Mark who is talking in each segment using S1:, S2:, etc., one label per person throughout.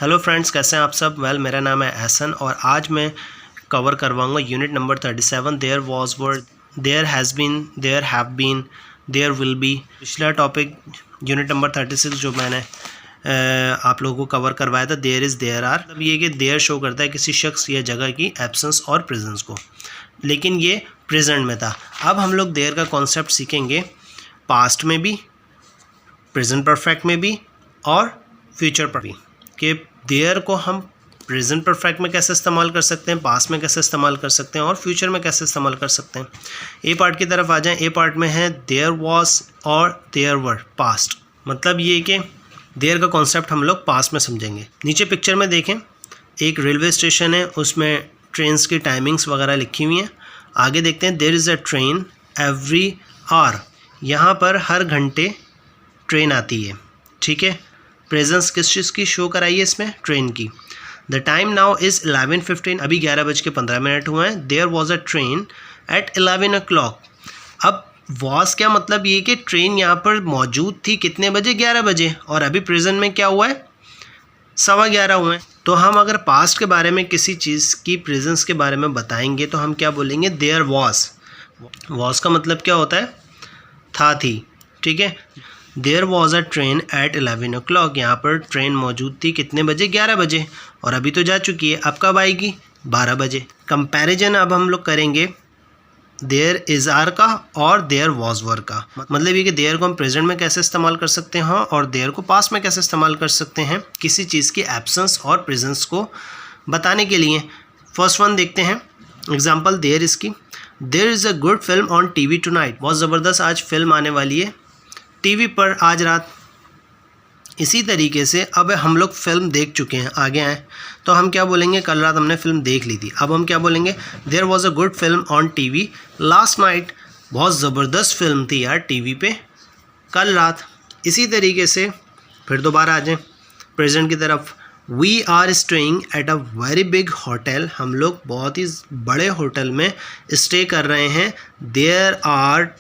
S1: Hello friends, कैसे हैं आप सब। मेरा नाम है एहसन और आज मैं कवर करवाऊंगा unit number 37 there was were, there has been, there have been, there will be. पिछला टॉपिक यूनिट नंबर 36 जो मैंने आप लोगों को कवर करवाया था, देयर इज़, देयर आर। मतलब ये कि देयर शो करता है किसी शख्स या जगह की एब्सेंस और प्रेजेंस को, लेकिन ये प्रेजेंट में था। अब हम लोग देयर का कॉन्सेप्ट सीखेंगे पास्ट में भी, प्रेजेंट परफेक्ट में भी और फ्यूचर पर भी, कि देयर को हम प्रेजेंट परफेक्ट में कैसे इस्तेमाल कर सकते हैं, पास्ट में कैसे इस्तेमाल कर सकते हैं और फ्यूचर में कैसे इस्तेमाल कर सकते हैं। ए पार्ट की तरफ आ जाएं। ए पार्ट में है देयर वॉज और देयर वर पास्ट। मतलब ये कि देयर का कॉन्सेप्ट हम लोग पास्ट में समझेंगे। नीचे पिक्चर में देखें, एक रेलवे स्टेशन है, उसमें ट्रेन्स की टाइमिंग्स वगैरह लिखी हुई हैं। आगे देखते हैं, there is a train every hour. यहाँ पर हर घंटे ट्रेन आती है, ठीक है। प्रेजेंस किस चीज़ की शो कराई है इसमें, ट्रेन की। द टाइम नाउ इज़ 11:15, अभी 11:15 हुए हैं। There was a train at 11 o'clock। अब वॉज क्या मतलब, ये कि ट्रेन यहाँ पर मौजूद थी कितने बजे, 11 बजे, और अभी प्रेजेंट में क्या हुआ है, 11:15 हुए हैं। तो हम अगर पास्ट के बारे में किसी चीज़ की प्रेजेंस के बारे में बताएंगे तो हम क्या बोलेंगे, देयर वॉज। वॉज का मतलब क्या होता है, था, थी, ठीक है। There was a train at 11 o'clock। यहाँ पर ट्रेन मौजूद थी कितने बजे, 11 बजे, और अभी तो जा चुकी है। अब कब आएगी, 12 बजे। कंपैरिजन अब हम लोग करेंगे देयर इज़ आर का और देयर वॉज वर का। मतलब ये कि देयर को हम प्रेजेंट में कैसे इस्तेमाल कर सकते हैं और देयर को पास्ट में कैसे इस्तेमाल कर सकते हैं किसी चीज़ की एब्सेंस और प्रेजेंस को बताने के लिए। फर्स्ट वन देखते हैं, एग्जाम्पल देयर इज़ की। There is a good film on TV tonight. बहुत ज़बरदस्त आज फिल्म आने वाली है टीवी पर आज रात। इसी तरीके से अब हम लोग फिल्म देख चुके हैं, आगे आए तो हम क्या बोलेंगे, कल रात हमने फिल्म देख ली थी। अब हम क्या बोलेंगे, there was a good film on TV last night. बहुत ज़बरदस्त फिल्म थी यार टीवी पे कल रात। इसी तरीके से फिर दोबारा आ जाएं प्रेजेंट की तरफ। We are staying at a very big hotel. हम लोग बहुत ही बड़े होटल में स्टे कर रहे हैं। There are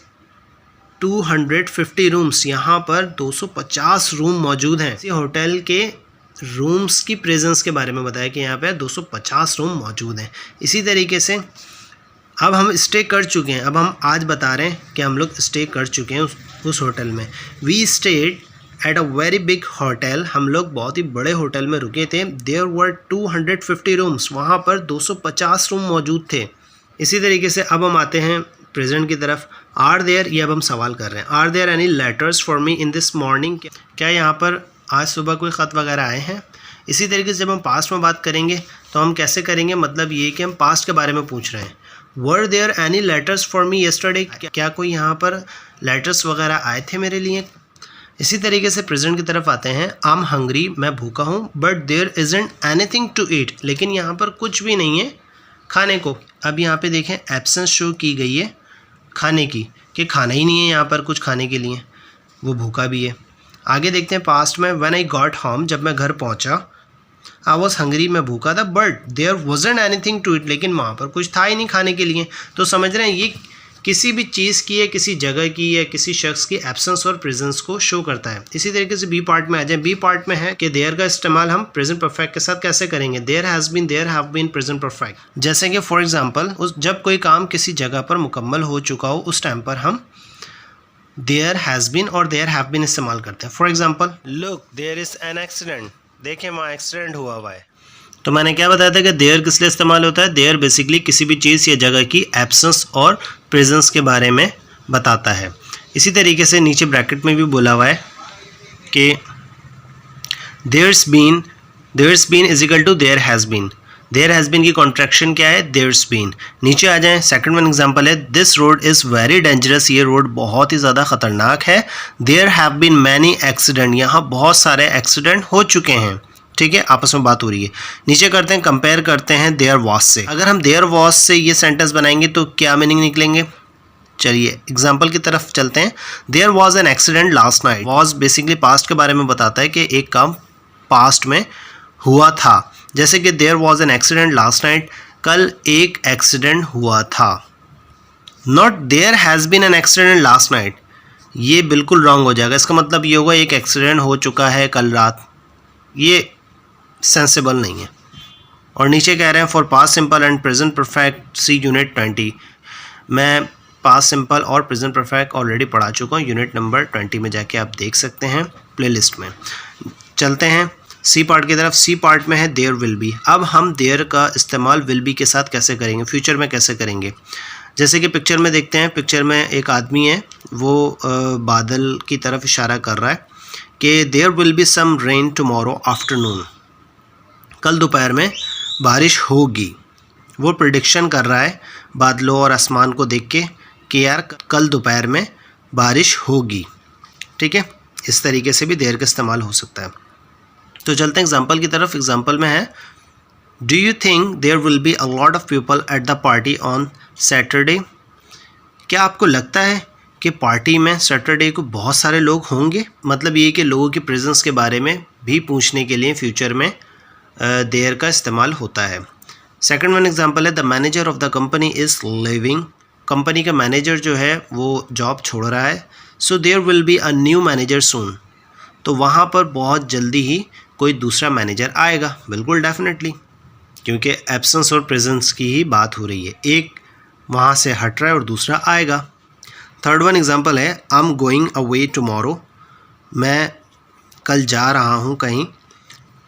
S1: 250 rooms. यहाँ पर 250 रूम मौजूद हैं। इसी होटल के रूम्स की प्रेजेंस के बारे में बताया कि यहाँ पे 250 रूम मौजूद हैं। इसी तरीके से अब हम स्टे कर चुके हैं। अब हम आज बता रहे हैं कि हम लोग स्टे कर चुके हैं उस होटल में। We stayed at a very big hotel. हम लोग बहुत ही बड़े होटल में रुके थे। There were 250 rooms. वहाँ पर 250 रूम मौजूद थे। इसी तरीके से अब हम आते हैं प्रेजेंट की तरफ। आर देयर, ये अब हम सवाल कर रहे हैं। Are there any letters for me in this morning. क्या यहाँ पर आज सुबह कोई ख़त वगैरह आए हैं। इसी तरीके से जब हम पास्ट में बात करेंगे तो हम कैसे करेंगे, मतलब ये कि हम पास्ट के बारे में पूछ रहे हैं। Were there any letters for me yesterday. क्या कोई यहाँ पर लेटर्स वगैरह आए थे मेरे लिए। इसी तरीके से प्रेजेंट की तरफ आते हैं। आई एम हंग्री, मैं भूखा हूँ। But there isn't anything to eat. लेकिन यहाँ पर कुछ भी नहीं है खाने को। अब यहाँ पे देखें एब्सेंस शो की गई है खाने की, कि खाना ही नहीं है यहाँ पर कुछ खाने के लिए, वो भूखा भी है। आगे देखते हैं पास्ट में। व्हेन आई गॉट होम, जब मैं घर पहुँचा। आई वॉज हंग्री, मैं भूखा था। But there wasn't anything to eat. लेकिन वहाँ पर कुछ था ही नहीं खाने के लिए। तो समझ रहे हैं ये किसी भी चीज़ की या किसी जगह की या किसी शख्स की एब्सेंस और प्रेजेंस को शो करता है। इसी तरीके से बी पार्ट में आ जाए। बी पार्ट में है कि देयर का इस्तेमाल हम प्रेजेंट परफेक्ट के साथ कैसे करेंगे। There has been, there have been, present perfect. जैसे कि फॉर एग्जांपल जब कोई काम किसी जगह पर मुकम्मल हो चुका हो उस टाइम पर हम देयर हैज़ बीन और देयर हैव बीन इस्तेमाल करते हैं। For example, look there is an accident. देखें वहाँ एक्सीडेंट हुआ है। तो मैंने क्या बताया था कि देयर किस लिए इस्तेमाल होता है। देयर बेसिकली किसी भी चीज़ या जगह की एब्सेंस और प्रेजेंस के बारे में बताता है। इसी तरीके से नीचे ब्रैकेट में भी बोला हुआ है कि there's been is equal to there has been. There has been की कॉन्ट्रैक्शन क्या है, देयर्स बीन। नीचे आ जाएं, सेकंड वन एग्जांपल है। This road is very dangerous. ये रोड बहुत ही ज़्यादा ख़तरनाक है। There have been many accident. यहाँ बहुत सारे एक्सीडेंट हो चुके हैं, ठीक है, आपस में बात हो रही है। नीचे करते हैं, कंपेयर करते हैं देयर वॉज से। अगर हम देयर वॉज से ये सेंटेंस बनाएंगे तो क्या मीनिंग निकलेंगे। चलिए एग्जाम्पल की तरफ चलते हैं। There was an accident last night. Was basically past के बारे में बताता है कि एक काम पास्ट में हुआ था। जैसे कि there was an accident last night, कल एक एक्सीडेंट हुआ था। Not there has been an accident last night, ये बिल्कुल रॉन्ग हो जाएगा। इसका मतलब ये होगा एक एक्सीडेंट हो चुका है कल रात। ये सेंसेबल नहीं है। और नीचे कह रहे हैं for past simple and present perfect see unit 20। मैं पास्ट सिंपल और प्रेजेंट परफेक्ट ऑलरेडी पढ़ा चुका हूँ, यूनिट नंबर 20 में जाके आप देख सकते हैं प्लेलिस्ट में। चलते हैं सी पार्ट की तरफ। सी पार्ट में है देयर विल बी। अब हम देयर का इस्तेमाल विल बी के साथ कैसे करेंगे, फ्यूचर में कैसे करेंगे। जैसे कि पिक्चर में देखते हैं, पिक्चर में एक आदमी है, वो बादल की तरफ इशारा कर रहा है कि there will be some rain tomorrow afternoon, कल दोपहर में बारिश होगी। वो प्रेडिक्शन कर रहा है बादलों और आसमान को देख के कि यार कल दोपहर में बारिश होगी। ठीक है, इस तरीके से भी देयर का इस्तेमाल हो सकता है। तो चलते हैं एग्जांपल की तरफ। एग्जांपल में है do you think there will be a lot of people at the party on Saturday. क्या आपको लगता है कि पार्टी में सैटरडे को बहुत सारे लोग होंगे। मतलब ये कि लोगों की प्रेजेंस के बारे में भी पूछने के लिए फ्यूचर में देयर का इस्तेमाल होता है। सेकंड वन एग्जांपल है the manager of the company is leaving. Company का मैनेजर जो है वो जॉब छोड़ रहा है। So there will be a new manager soon. तो वहाँ पर बहुत जल्दी ही कोई दूसरा मैनेजर आएगा। बिल्कुल डेफिनेटली, क्योंकि एब्सेंस और प्रेजेंस की ही बात हो रही है। एक वहाँ से हट रहा है और दूसरा आएगा। थर्ड वन एग्जांपल है I am going away tomorrow. मैं कल जा रहा हूँ कहीं।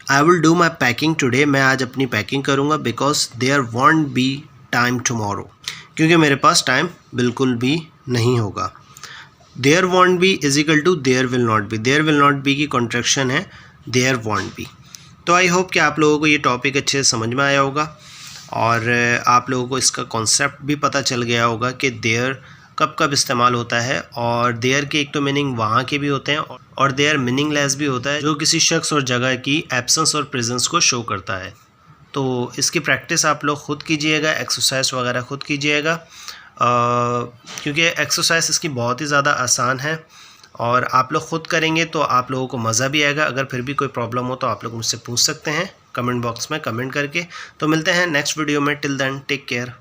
S1: I will do my packing today. मैं आज अपनी पैकिंग करूँगा because there won't be time tomorrow. क्योंकि मेरे पास टाइम बिल्कुल भी नहीं होगा। There won't be is equal to there will not be. There will not be की कॉन्ट्रैक्शन है देयर वॉन्ट बी। तो आई होप कि आप लोगों को ये टॉपिक अच्छे से समझ में आया होगा और आप लोगों को इसका कॉन्सेप्ट भी पता चल गया होगा कि देयर कब कब इस्तेमाल होता है। और देयर के एक तो मीनिंग वहाँ के भी होते हैं और देयर मीनिंगलेस भी होता है, जो किसी शख्स और जगह की एब्सेंस और प्रेजेंस को शो करता है। तो इसकी प्रैक्टिस आप लोग ख़ुद कीजिएगा, एक्सरसाइज वगैरह ख़ुद कीजिएगा, क्योंकि एक्सरसाइज इसकी बहुत ही ज़्यादा आसान है और आप लोग ख़ुद करेंगे तो आप लोगों को मज़ा भी आएगा। अगर फिर भी कोई प्रॉब्लम हो तो आप लोग मुझसे पूछ सकते हैं कमेंट बॉक्स में कमेंट करके। तो मिलते हैं नेक्स्ट वीडियो में। Till then take care.